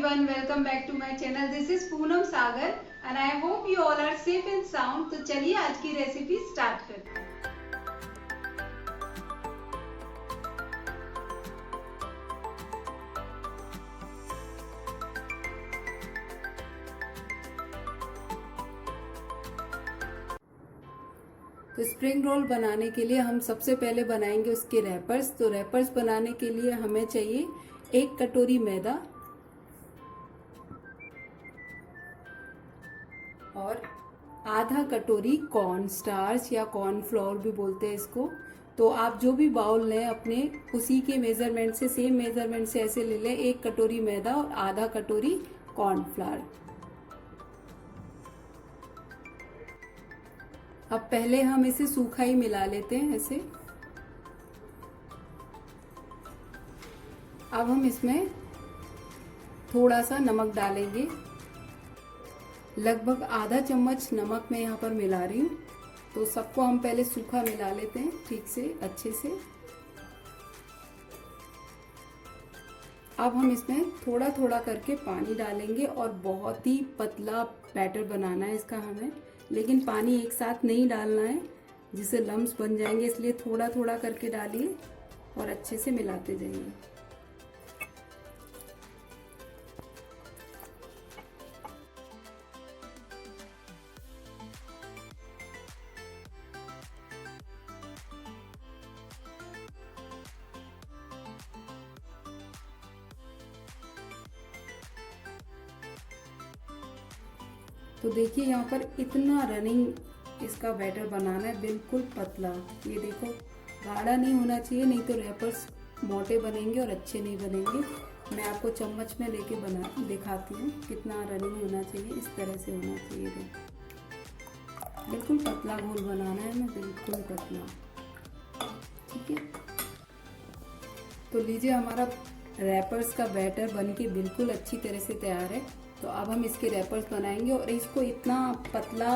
everyone, welcome back to my channel. This is Poonam Sagar and I hope you all are safe and sound. तो चलिए आज की recipe start करते हैं। तो स्प्रिंग रोल बनाने के लिए हम सबसे पहले बनाएंगे उसके रैपर्स। तो रैपर्स बनाने के लिए हमें चाहिए 1 कटोरी मैदा और आधा कटोरी कॉर्न स्टार्च या कॉर्न फ्लोर भी बोलते हैं इसको। तो आप जो भी बाउल लें अपने उसी के मेजरमेंट से, सेम मेजरमेंट से ऐसे ले लें। 1 कटोरी मैदा और आधा कटोरी कॉर्न फ्लावर। अब पहले हम इसे सूखा ही मिला लेते हैं ऐसे। अब हम इसमें थोड़ा सा नमक डालेंगे, लगभग आधा चम्मच नमक मैं यहाँ पर मिला रही हूँ। तो सबको हम पहले सूखा मिला लेते हैं ठीक से, अच्छे से। अब हम इसमें थोड़ा थोड़ा करके पानी डालेंगे और बहुत ही पतला बैटर बनाना है इसका हमें, लेकिन पानी एक साथ नहीं डालना है जिससे लम्स बन जाएंगे, इसलिए थोड़ा थोड़ा करके डालिए और अच्छे से मिलाते जाइए। तो देखिए यहाँ पर इतना रनिंग इसका बैटर बनाना है, बिल्कुल पतला। ये देखो, गाढ़ा नहीं होना चाहिए, नहीं तो रैपर्स मोटे बनेंगे और अच्छे नहीं बनेंगे। मैं आपको चम्मच में लेके बना दिखाती हूँ कितना रनिंग होना चाहिए। इस तरह से होना चाहिए, देखो बिल्कुल पतला घोल बनाना है, मैं बिल्कुल पतला। ठीक है, तो लीजिए हमारा रैपर्स का बैटर बनके बिल्कुल अच्छी तरह से तैयार है। तो अब हम इसके रैपर्स बनाएंगे और इसको इतना पतला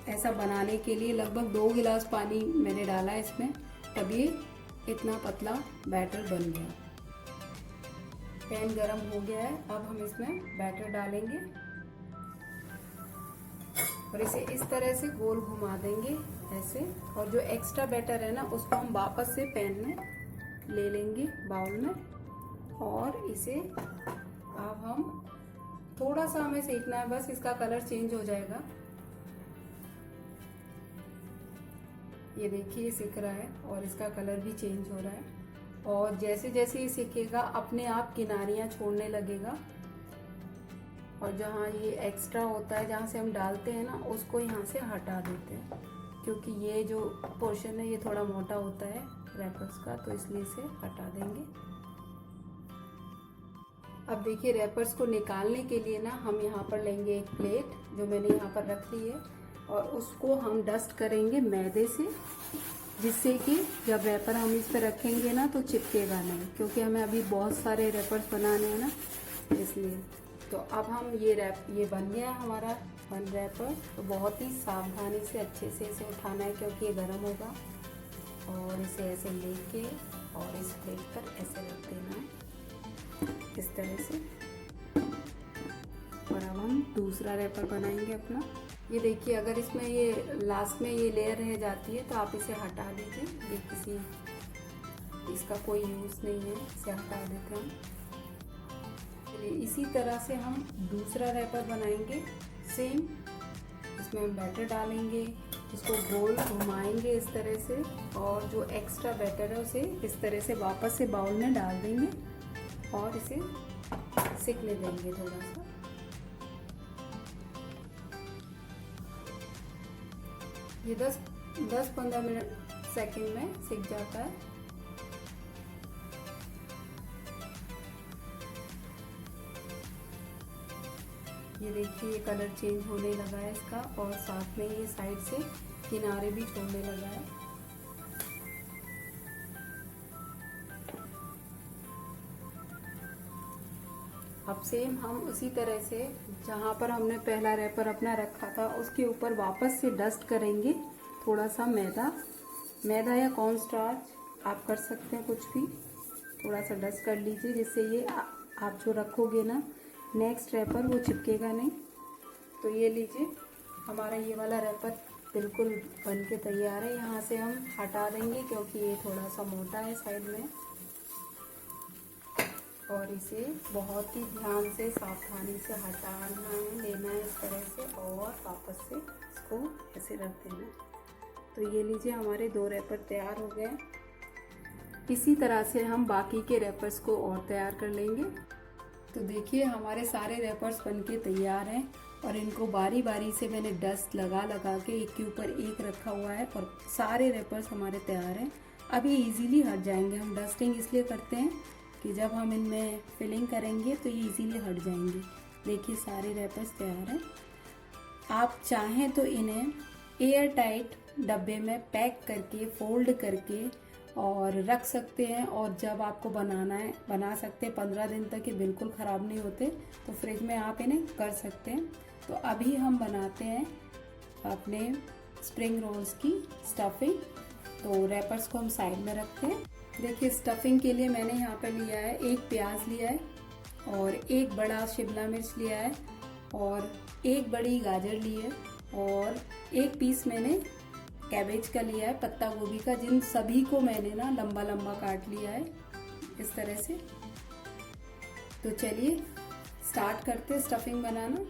ऐसा बनाने के लिए लगभग 2 गिलास पानी मैंने डाला है इसमें, तभी इतना पतला बैटर बन गया। पैन गरम हो गया है, अब हम इसमें बैटर डालेंगे और इसे इस तरह से गोल घुमा देंगे ऐसे। और जो एक्स्ट्रा बैटर है ना, उसको हम वापस से पैन में ले लेंगे, बाउल में। और इसे अब हम थोड़ा सा हमें सेकना है, बस इसका कलर चेंज हो जाएगा। ये देखिए सिक रहा है और इसका कलर भी चेंज हो रहा है। और जैसे जैसे ये सिकेगा अपने आप किनारियां छोड़ने लगेगा। और जहाँ ये एक्स्ट्रा होता है, जहाँ से हम डालते हैं ना, उसको यहाँ से हटा देते हैं, क्योंकि ये जो पोर्शन है ये थोड़ा मोटा होता है रैपर्स का, तो इसलिए इसे हटा देंगे। अब देखिए रैपर्स को निकालने के लिए ना हम यहाँ पर लेंगे एक प्लेट जो मैंने यहाँ पर रख ली है, और उसको हम डस्ट करेंगे मैदे से, जिससे कि जब रैपर हम इस पर रखेंगे ना तो चिपकेगा नहीं, क्योंकि हमें अभी बहुत सारे रैपर्स बनाने हैं ना, इसलिए। तो अब हम ये बन गया है हमारा 1 रैपर। तो बहुत ही सावधानी से अच्छे से इसे उठाना है, क्योंकि ये गर्म होगा। और इसे ऐसे लेके और इस प्लेट पर ऐसे रख देना है इस तरह से। और अब हम दूसरा रैपर बनाएंगे अपना। ये देखिए, अगर इसमें ये लास्ट में ये लेयर रह जाती है तो आप इसे हटा दीजिए, ये इसका कोई यूज़ नहीं है, इसे हटा देते हैं हम। इसी तरह से हम दूसरा रैपर बनाएंगे सेम। इसमें हम बैटर डालेंगे, इसको गोल घुमाएंगे इस तरह से, और जो एक्स्ट्रा बैटर है उसे इस तरह से वापस से बाउल में डाल देंगे और इसे सिकने देंगे थोड़ा सा। ये 10-15 सेकंड में सिक जाता है। ये देखिए, ये कलर चेंज होने लगा है इसका, और साथ में ये साइड से किनारे भी छोड़ने लगा है। अब सेम हम उसी तरह से जहाँ पर हमने पहला रैपर अपना रखा था उसके ऊपर वापस से डस्ट करेंगे थोड़ा सा मैदा या कॉर्न स्टार्च आप कर सकते हैं, कुछ भी थोड़ा सा डस्ट कर लीजिए, जिससे ये आप जो रखोगे ना नेक्स्ट रैपर वो चिपकेगा नहीं। तो ये लीजिए, हमारा ये वाला रैपर बिल्कुल बन के तैयार है। यहाँ से हम हटा देंगे क्योंकि ये थोड़ा सा मोटा है साइड में, और इसे बहुत ही ध्यान से सावधानी से हटाना है, लेना है इस तरह से, और वापस से इसको ऐसे रख देना है। तो ये लीजिए, हमारे 2 रैपर तैयार हो गए। इसी तरह से हम बाकी के रैपर्स को और तैयार कर लेंगे। तो देखिए, हमारे सारे रैपर्स बनके तैयार हैं, और इनको बारी बारी से मैंने डस्ट लगा लगा के एक के ऊपर एक रखा हुआ है, और सारे रैपर्स हमारे तैयार हैं। अब ये इजीली हट जाएंगे। हम डस्टिंग इसलिए करते हैं कि जब हम इनमें फिलिंग करेंगे तो ये इजीली हट जाएंगे। देखिए, सारे रैपर्स तैयार हैं। आप चाहें तो इन्हें एयर टाइट डब्बे में पैक करके फोल्ड करके और रख सकते हैं, और जब आपको बनाना है बना सकते हैं। 15 दिन तक ये बिल्कुल ख़राब नहीं होते, तो फ्रिज में आप इन्हें कर सकते हैं। तो अभी हम बनाते हैं अपने स्प्रिंग रोल्स की स्टफिंग। तो रैपर्स को हम साइड में रखते हैं। देखिए, स्टफिंग के लिए मैंने यहाँ पर लिया है 1 प्याज लिया है, और 1 बड़ा शिमला मिर्च लिया है, और 1 बड़ी गाजर ली है, और 1 पीस मैंने कैबेज का लिया है, पत्ता गोभी का, जिन सभी को मैंने ना लंबा लंबा काट लिया है इस तरह से। तो चलिए स्टार्ट करते हैं स्टफिंग बनाना।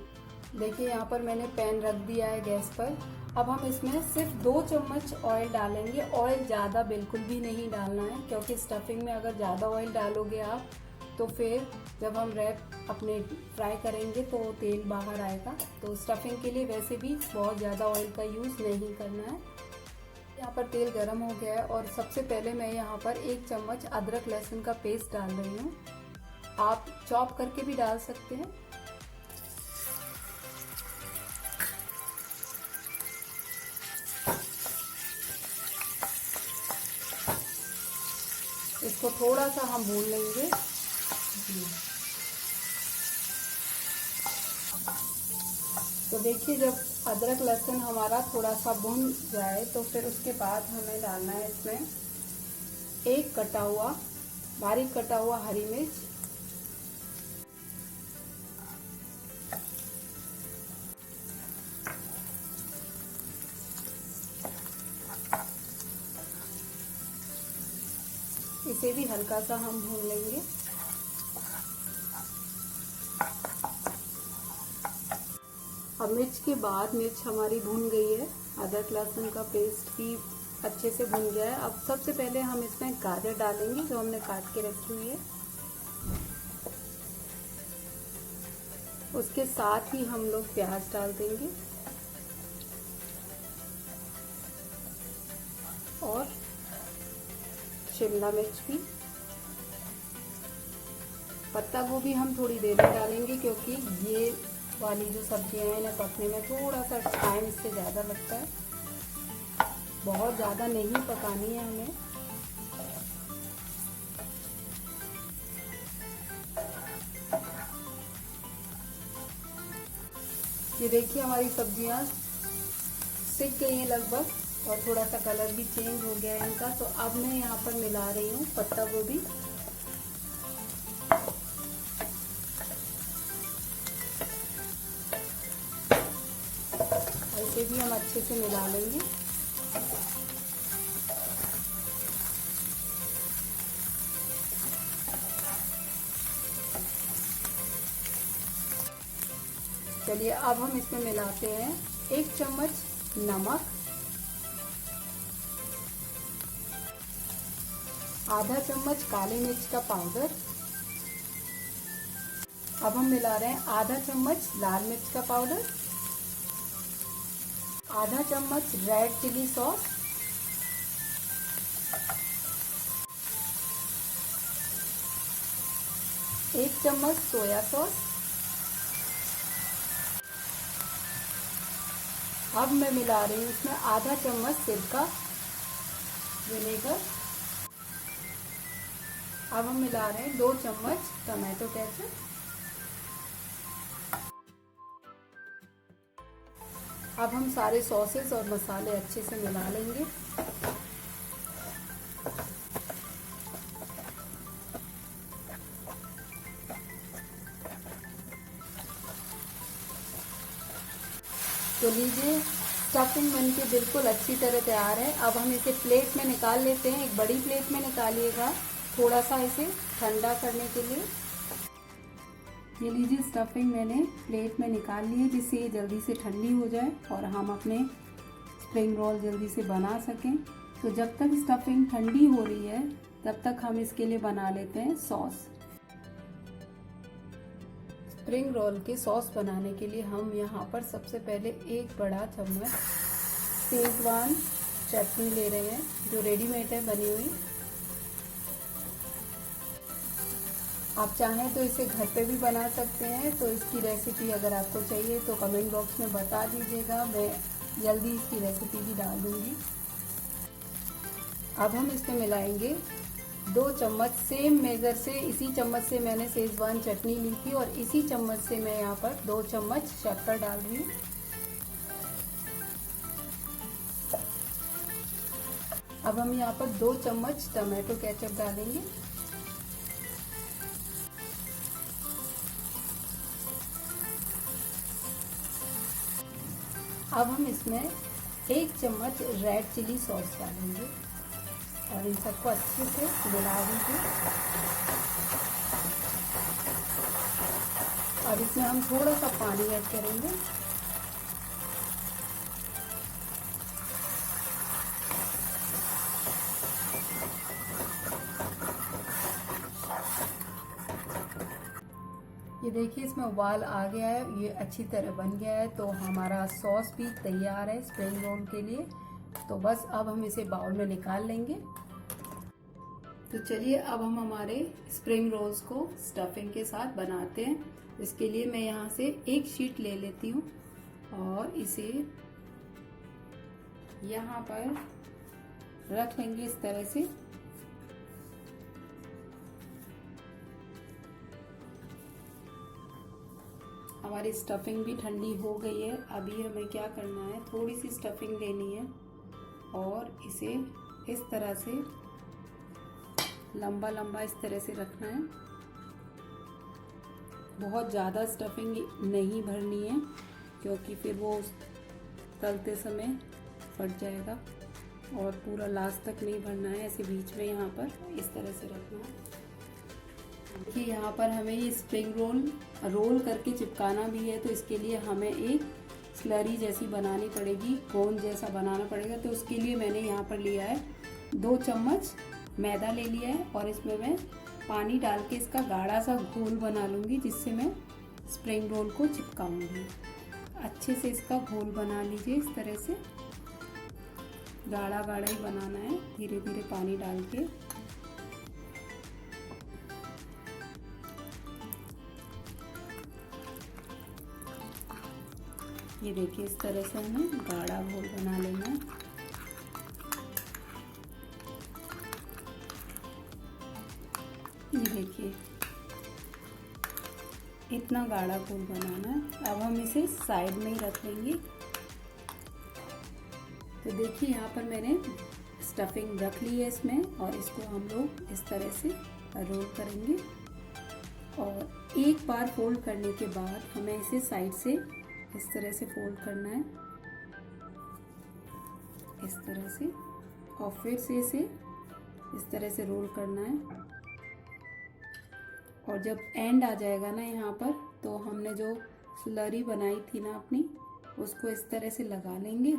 देखिए, यहाँ पर मैंने पैन रख दिया है गैस पर। अब हम इसमें सिर्फ 2 चम्मच ऑयल डालेंगे। ऑयल ज़्यादा बिल्कुल भी नहीं डालना है, क्योंकि स्टफिंग में अगर ज़्यादा ऑयल डालोगे आप तो फिर जब हम रैप अपने फ्राई करेंगे तो तेल बाहर आएगा। तो स्टफिंग के लिए वैसे भी बहुत ज़्यादा ऑयल का यूज़ नहीं करना है। यहाँ पर तेल गरम हो गया है, और सबसे पहले मैं यहाँ पर 1 चम्मच अदरक लहसुन का पेस्ट डाल रही हूँ। आप चॉप करके भी डाल सकते हैं। इसको थोड़ा सा हम भून लेंगे। तो देखिए, जब अदरक लहसुन हमारा थोड़ा सा भुन जाए तो फिर उसके बाद हमें डालना है इसमें 1 कटा हुआ बारीक कटा हुआ हरी मिर्च, इसे भी हल्का सा हम भून लेंगे। अब मिर्च के बाद मिर्च हमारी भून गई है, अदरक लहसुन का पेस्ट भी अच्छे से भून गया है। अब सबसे पहले हम इसमें गाजर डालेंगे जो हमने काट के रखी हुई है। उसके साथ ही हम लोग प्याज डाल देंगे, और शिमला मिर्च भी। पत्ता गोभी हम थोड़ी देर में डालेंगे, क्योंकि ये वाली जो सब्जियां हैं इन्हें पकने में थोड़ा सा टाइम इससे ज़्यादा लगता है। बहुत ज़्यादा नहीं पकानी है हमें। ये देखिए, हमारी सब्जियां सिक गई हैं लगभग, और थोड़ा सा कलर भी चेंज हो गया है इनका। तो अब मैं यहाँ पर मिला रही हूँ पत्ता गोभी। ऐसे भी हम अच्छे से मिला लेंगे। चलिए, अब हम इसमें मिलाते हैं 1 चम्मच नमक, आधा चम्मच काली मिर्च का पाउडर। अब हम मिला रहे हैं आधा चम्मच लाल मिर्च का पाउडर, आधा चम्मच रेड चिली सॉस, एक चम्मच सोया सॉस। अब मैं मिला रही हूँ इसमें आधा चम्मच सिरका विनेगर। अब हम मिला रहे हैं 2 चम्मच टमाटो केचप। अब हम सारे सॉसेस और मसाले अच्छे से मिला लेंगे। तो लीजिए स्टफिंग बनके बिल्कुल अच्छी तरह तैयार है। अब हम इसे प्लेट में निकाल लेते हैं। एक बड़ी प्लेट में निकालिएगा, थोड़ा सा इसे ठंडा करने के लिए। ये लीजिए स्टफिंग मैंने प्लेट में निकाल ली है, जिससे ये जल्दी से ठंडी हो जाए और हम अपने स्प्रिंग रोल जल्दी से बना सकें। तो जब तक स्टफिंग ठंडी हो रही है तब तक हम इसके लिए बना लेते हैं सॉस। स्प्रिंग रोल के सॉस बनाने के लिए हम यहाँ पर सबसे पहले एक बड़ा चम्मच शेजवान चटनी ले रहे हैं, जो रेडीमेड है बनी हुई। आप चाहें तो इसे घर पे भी बना सकते हैं। तो इसकी रेसिपी अगर आपको चाहिए तो कमेंट बॉक्स में बता दीजिएगा, मैं जल्दी इसकी रेसिपी भी डाल दूँगी। अब हम इसमें मिलाएंगे 2 चम्मच, सेम मेज़र से, इसी चम्मच से मैंने शेजवान चटनी ली थी और इसी चम्मच से मैं यहाँ पर 2 चम्मच शक्कर डाल रही हूँ। अब हम यहाँ पर 2 चम्मच टमाटो केचप डालेंगे। अब हम इसमें 1 चम्मच रेड चिली सॉस डालेंगे और इन सबको अच्छे से मिला दीजिए। और इसमें हम थोड़ा सा पानी ऐड करेंगे। ये देखिए इसमें उबाल आ गया है, ये अच्छी तरह बन गया है। तो हमारा सॉस भी तैयार है स्प्रिंग रोल के लिए। तो बस अब हम इसे बाउल में निकाल लेंगे। तो चलिए अब हम हमारे स्प्रिंग रोल्स को स्टफिंग के साथ बनाते हैं। इसके लिए मैं यहाँ से एक शीट ले लेती हूँ और इसे यहाँ पर रख लेंगे इस तरह से। हमारी स्टफिंग भी ठंडी हो गई है। अभी हमें क्या करना है, थोड़ी सी स्टफिंग लेनी है और इसे इस तरह से लंबा लंबा इस तरह से रखना है। बहुत ज़्यादा स्टफिंग नहीं भरनी है, क्योंकि फिर वो तलते समय फट जाएगा। और पूरा लास्ट तक नहीं भरना है, ऐसे बीच में यहाँ पर इस तरह से रखना है। देखिए यहाँ पर हमें ये स्प्रिंग रोल करके चिपकाना भी है। तो इसके लिए हमें एक स्लरी जैसी बनानी पड़ेगी, कोन जैसा बनाना पड़ेगा। तो उसके लिए मैंने यहाँ पर लिया है 2 चम्मच मैदा ले लिया है और इसमें मैं पानी डाल के इसका गाढ़ा सा घोल बना लूँगी, जिससे मैं स्प्रिंग रोल को चिपकाऊँगी। अच्छे से इसका घोल बना लीजिए इस तरह से, गाढ़ा गाढ़ा ही बनाना है, धीरे धीरे पानी डाल के। ये देखिए इस तरह से हमें गाढ़ा घोल बना लेना है। ये देखिए इतना गाढ़ा घोल बनाना है। अब हम इसे साइड में ही रख लेंगे। तो देखिए यहाँ पर मैंने स्टफिंग रख ली है इसमें, और इसको हम लोग इस तरह से रोल करेंगे। और एक बार फोल्ड करने के बाद हमें इसे साइड से इस तरह से फोल्ड करना है, इस तरह से, और फिर से इसे इस तरह से रोल करना है। और जब एंड आ जाएगा ना यहाँ पर, तो हमने जो स्लरी बनाई थी ना अपनी, उसको इस तरह से लगा लेंगे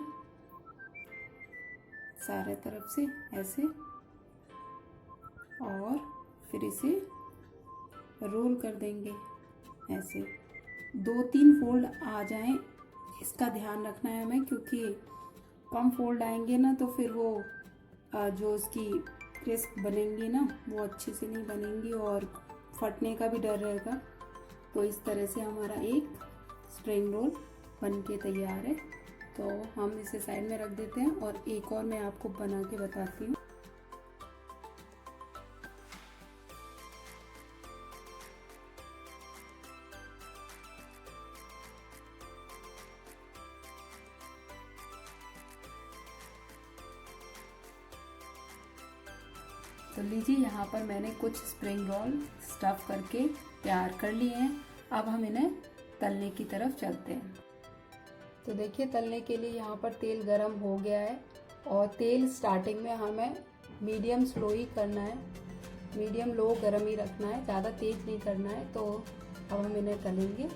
सारे तरफ से ऐसे, और फिर इसे रोल कर देंगे ऐसे। 2-3 फोल्ड आ जाएं, इसका ध्यान रखना है हमें, क्योंकि कम फोल्ड आएंगे ना तो फिर वो जो उसकी क्रिस्प बनेंगी ना, वो अच्छे से नहीं बनेंगी और फटने का भी डर रहेगा। तो इस तरह से हमारा एक स्प्रिंग रोल बन के तैयार है। तो हम इसे साइड में रख देते हैं और एक और मैं आपको बना के बताती हूँ। तो लीजिए यहाँ पर मैंने कुछ स्प्रिंग रोल स्टफ़ करके तैयार कर लिए हैं। अब हम इन्हें तलने की तरफ चलते हैं। तो देखिए तलने के लिए यहाँ पर तेल गरम हो गया है और तेल स्टार्टिंग में हमें मीडियम स्लो ही करना है, मीडियम लो गरम ही रखना है, ज़्यादा तेज नहीं करना है। तो अब हम इन्हें तलेंगे।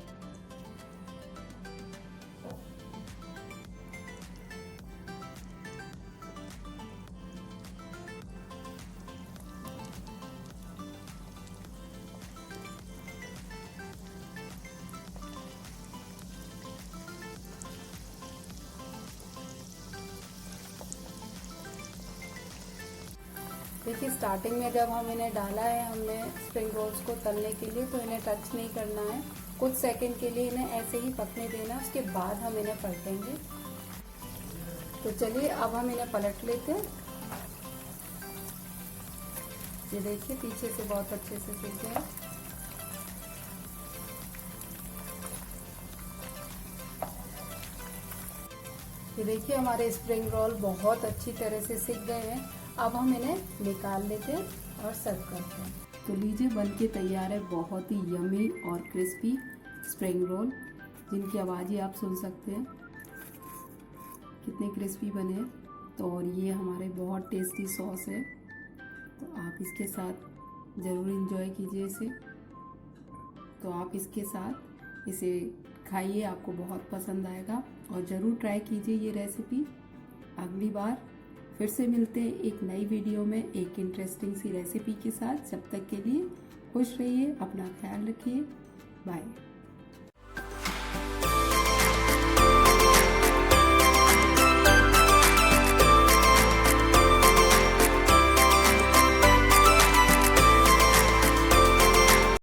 देखिए स्टार्टिंग में जब हम इन्हें डाला है हमने स्प्रिंग रोल्स को तलने के लिए, तो इन्हें टच नहीं करना है, कुछ सेकंड के लिए इन्हें ऐसे ही पकने देना, उसके बाद हम इन्हें पलटेंगे। तो चलिए अब हम इन्हें पलट लेते हैं। ये देखिए पीछे से बहुत अच्छे से सिक गए। ये देखिए हमारे स्प्रिंग रोल बहुत अच्छी तरह से सिक गए हैं। अब हम इन्हें निकाल लेते हैं और सर्व करते हैं। तो लीजिए बन के तैयार है बहुत ही यमी और क्रिस्पी स्प्रिंग रोल, जिनकी आवाज़ ही आप सुन सकते हैं कितने क्रिस्पी बने हैं। तो और ये हमारे बहुत टेस्टी सॉस है, तो आप इसके साथ ज़रूर इंजॉय कीजिए इसे। तो आप इसके साथ इसे खाइए, आपको बहुत पसंद आएगा और ज़रूर ट्राई कीजिए ये रेसिपी। अगली बार फिर से मिलते हैं एक नई वीडियो में एक इंटरेस्टिंग सी रेसिपी के साथ। जब तक के लिए खुश रहिए, अपना ख्याल रखिए, बाय।